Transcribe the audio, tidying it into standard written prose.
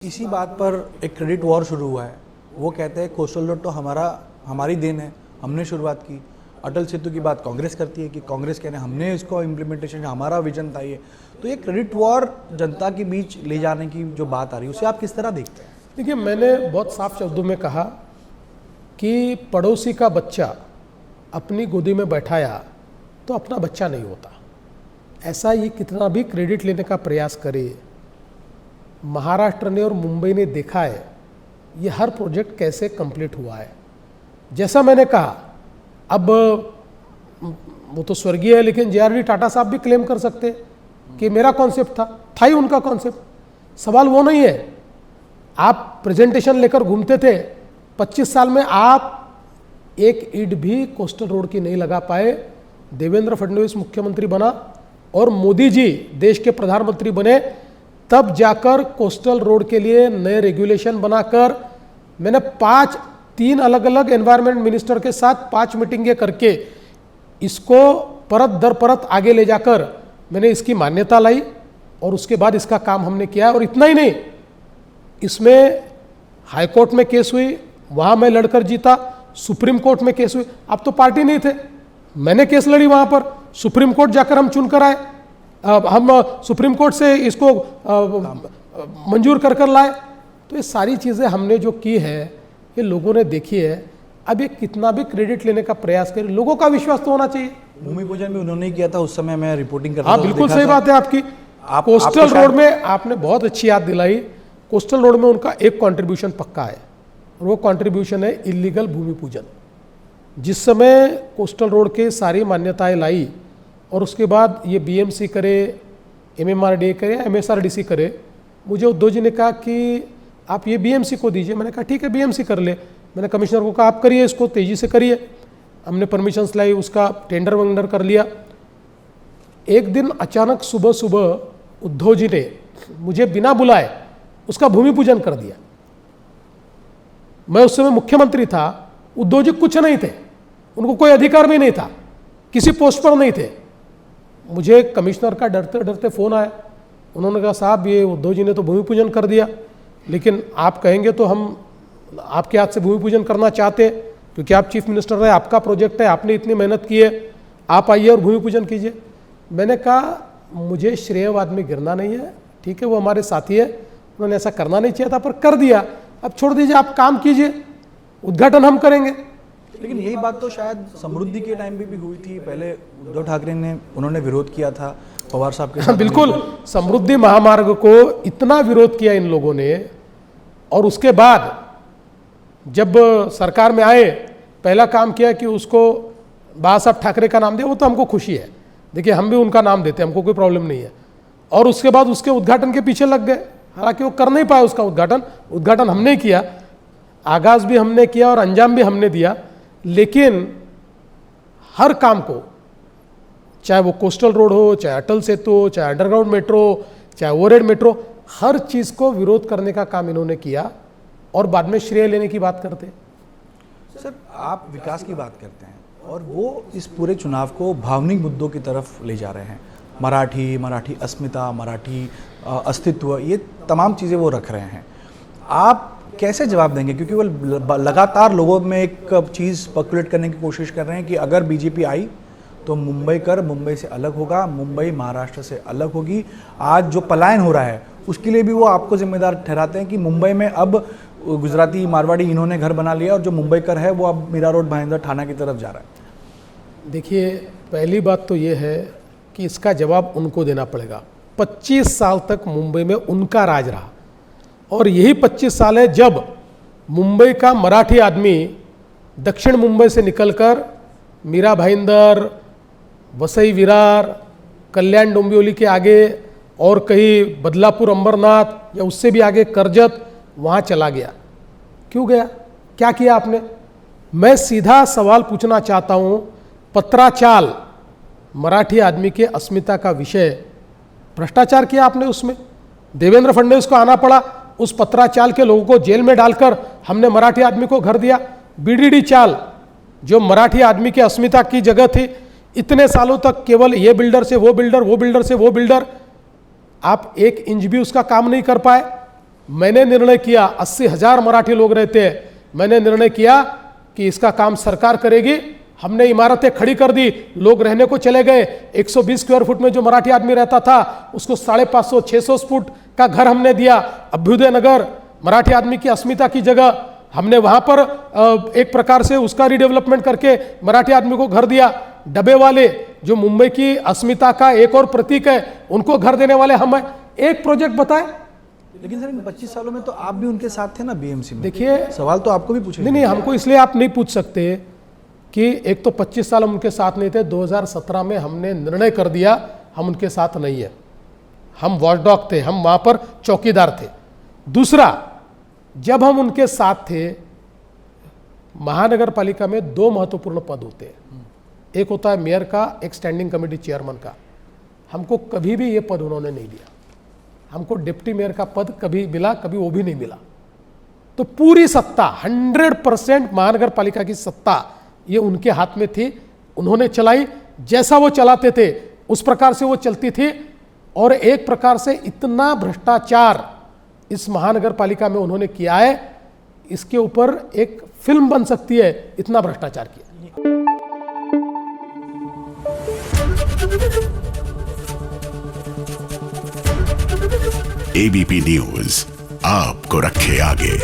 इसी बात पर एक क्रेडिट वॉर शुरू हुआ है। वो कहते हैं कोस्टल रोड तो हमारी देन है, हमने शुरुआत की। अटल सेतु की बात कांग्रेस करती है कि कांग्रेस कहने हमने इसको इम्प्लीमेंटेशन, हमारा विजन था ये। तो ये क्रेडिट वॉर जनता के बीच ले जाने की जो बात आ रही है उसे आप किस तरह देखते हैं? देखिए, मैंने बहुत साफ शब्दों में कहा कि पड़ोसी का बच्चा अपनी गोदी में बैठाया तो अपना बच्चा नहीं होता। ऐसा ये कितना भी क्रेडिट लेने का प्रयास करे, महाराष्ट्र ने और मुंबई ने देखा है ये हर प्रोजेक्ट कैसे कंप्लीट हुआ है। जैसा मैंने कहा, अब वो तो स्वर्गीय है, लेकिन JRD टाटा साहब भी क्लेम कर सकते कि मेरा कॉन्सेप्ट था ही उनका कॉन्सेप्ट। सवाल वो नहीं है। आप प्रेजेंटेशन लेकर घूमते थे, 25 साल में आप एक ईंट भी कोस्टल रोड की नहीं लगा पाए। देवेंद्र फडणवीस मुख्यमंत्री बना और मोदी जी देश के प्रधानमंत्री बने, तब जाकर कोस्टल रोड के लिए नए रेगुलेशन बनाकर मैंने 3 अलग अलग एनवायरनमेंट मिनिस्टर के साथ 5 मीटिंगें करके इसको परत दर परत आगे ले जाकर मैंने इसकी मान्यता लाई और उसके बाद इसका काम हमने किया। और इतना ही नहीं, इसमें हाई कोर्ट में केस हुई, वहाँ मैं लड़कर जीता, सुप्रीम कोर्ट में केस हुई। आप तो पार्टी नहीं थे, मैंने केस लड़ी वहाँ पर, सुप्रीम कोर्ट जाकर हम चुनकर आए, हम सुप्रीम कोर्ट से इसको मंजूर कर लाए। तो ये सारी चीज़ें हमने जो की है ये लोगों ने देखी है। अब ये कितना भी क्रेडिट लेने का प्रयास करें, लोगों का विश्वास तो होना चाहिए। भूमि पूजन भी उन्होंने किया था, उस समय मैं रिपोर्टिंग कर रहा था। हाँ, बिल्कुल सही बात है आपकी। कोस्टल रोड में आपने बहुत अच्छी याद दिलाई। कोस्टल रोड में उनका एक कंट्रीब्यूशन पक्का है और वो कंट्रीब्यूशन है इलीगल भूमि पूजन। जिस समय कोस्टल रोड के सारी मान्यताएं लाई और उसके बाद ये BMC करे, MMRDA करे, MSRDC करे, मुझे उद्धव जी ने कहा कि आप ये BMC को दीजिए। मैंने कहा ठीक है, BMC कर ले। मैंने कमिश्नर को कहा आप करिए, इसको तेज़ी से करिए। हमने परमिशंस लाई, उसका टेंडर वंडर कर लिया। एक दिन अचानक सुबह सुबह उद्धव जी ने मुझे बिना बुलाए उसका भूमि पूजन कर दिया। मैं उस समय मुख्यमंत्री था, उद्धव जी कुछ नहीं थे, उनको कोई अधिकार भी नहीं था, किसी पोस्ट पर नहीं थे। मुझे कमिश्नर का डरते डरते फ़ोन आया। उन्होंने कहा साहब ये उद्धव जी ने तो भूमि पूजन कर दिया, लेकिन आप कहेंगे तो हम आपके हाथ से भूमि पूजन करना चाहते हैं, क्योंकि आप चीफ मिनिस्टर रहे, आपका प्रोजेक्ट है, आपने इतनी मेहनत की है, आप आइए और भूमि पूजन कीजिए। मैंने कहा मुझे श्रेयवाद में गिरना नहीं है, ठीक है, वो हमारे साथी है, उन्होंने ऐसा करना नहीं चाहिए था पर कर दिया, अब छोड़ दीजिए, आप काम कीजिए, उद्घाटन हम करेंगे। लेकिन यही बात तो शायद समृद्धि के टाइम भी हुई थी। पहले उद्धव ठाकरे ने उन्होंने विरोध किया था पवार साहब के साथ। बिल्कुल, समृद्धि महामार्ग को इतना विरोध किया इन लोगों ने, और उसके बाद जब सरकार में आए पहला काम किया कि उसको बाबा साहब ठाकरे का नाम दिया। वो तो हमको खुशी है, देखिए हम भी उनका नाम देते हैं, हमको कोई प्रॉब्लम नहीं है। और उसके बाद उसके उद्घाटन के पीछे लग गए, हालांकि वो कर नहीं पाया उसका उद्घाटन हमने किया, आगाज भी हमने किया और अंजाम भी हमने दिया। लेकिन हर काम को, चाहे वो कोस्टल रोड हो, चाहे अटल सेतु हो, चाहे अंडरग्राउंड मेट्रो, चाहे ओवरहेड मेट्रो, हर चीज़ को विरोध करने का काम इन्होंने किया और बाद में श्रेय लेने की बात करते। सर, आप विकास की बात करते हैं और वो इस पूरे चुनाव को भावनिक मुद्दों की तरफ ले जा रहे हैं। मराठी अस्मिता, मराठी अस्तित्व, ये तमाम चीज़ें वो रख रहे हैं। आप कैसे जवाब देंगे? क्योंकि वो लगातार लोगों में एक चीज़ पर्कुलेट करने की कोशिश कर रहे हैं कि अगर BJP आई तो मुंबई से अलग होगा, मुंबई महाराष्ट्र से अलग होगी। आज जो पलायन हो रहा है उसके लिए भी वो आपको जिम्मेदार ठहराते हैं कि मुंबई में अब गुजराती, मारवाड़ी इन्होंने घर बना लिया और जो मुंबईकर है वो अब मीरा रोड, भाईंदर, ठाणा की तरफ जा रहा है। देखिए, पहली बात तो ये है कि इसका जवाब उनको देना पड़ेगा। 25 साल तक मुंबई में उनका राज रहा और यही 25 साल है जब मुंबई का मराठी आदमी दक्षिण मुंबई से निकलकर मीरा भाईंदर, वसई विरार, कल्याण डोंबिवली के आगे और कहीं बदलापुर, अंबरनाथ या उससे भी आगे कर्जत, वहाँ चला गया। क्यों गया? क्या किया आपने? मैं सीधा सवाल पूछना चाहता हूँ। पत्राचाल मराठी आदमी के अस्मिता का विषय, भ्रष्टाचार किया आपने उसमें। देवेंद्र फडणवीस को आना पड़ा, उस पत्राचाल के लोगों को जेल में डालकर हमने मराठी आदमी को घर दिया। BDD चाल, जो मराठी आदमी के अस्मिता की जगह थी, इतने सालों तक केवल ये बिल्डर से वो बिल्डर, वो बिल्डर से वो बिल्डर, आप 1 इंच भी उसका काम नहीं कर पाए। मैंने निर्णय किया, 80,000 मराठी लोग रहते हैं, मैंने निर्णय किया कि इसका काम सरकार करेगी। हमने इमारतें खड़ी कर दी, लोग रहने को चले गए। 120 स्क्वायर फुट में जो मराठी आदमी रहता था उसको 550 600 फुट का घर हमने दिया। अभ्युदय नगर मराठी आदमी की अस्मिता की जगह, हमने वहां पर एक प्रकार से उसका रिडेवलपमेंट करके मराठी आदमी को घर दिया। डबे वाले जो मुंबई की अस्मिता का एक और प्रतीक है, उनको घर देने वाले हम हैं। एक प्रोजेक्ट बताए। लेकिन सर इन 25 सालों में तो आप भी उनके साथ थे ना बीएमसी में। देखिए, सवाल तो आपको भी पूछे। नहीं, हमको इसलिए आप नहीं पूछ सकते कि एक तो 25 साल हम उनके साथ नहीं थे, 2017 में हमने निर्णय कर दिया हम उनके साथ नहीं है, हम वॉचडॉग थे, हम वहां पर चौकीदार थे। दूसरा, जब हम उनके साथ थे, महानगर पालिका में 2 महत्वपूर्ण पद होते हैं, एक होता है मेयर का, एक स्टैंडिंग कमेटी चेयरमैन का। हमको कभी भी ये पद उन्होंने नहीं दिया। हमको डिप्टी मेयर का पद कभी मिला, कभी वो भी नहीं मिला। तो पूरी सत्ता 100% महानगर पालिका की सत्ता ये उनके हाथ में थी, उन्होंने चलाई। जैसा वो चलाते थे उस प्रकार से वो चलती थी। और एक प्रकार से इतना भ्रष्टाचार इस महानगर पालिका में उन्होंने किया है, इसके ऊपर एक फिल्म बन सकती है, इतना भ्रष्टाचार किया। एबीपी न्यूज आपको रखे आगे।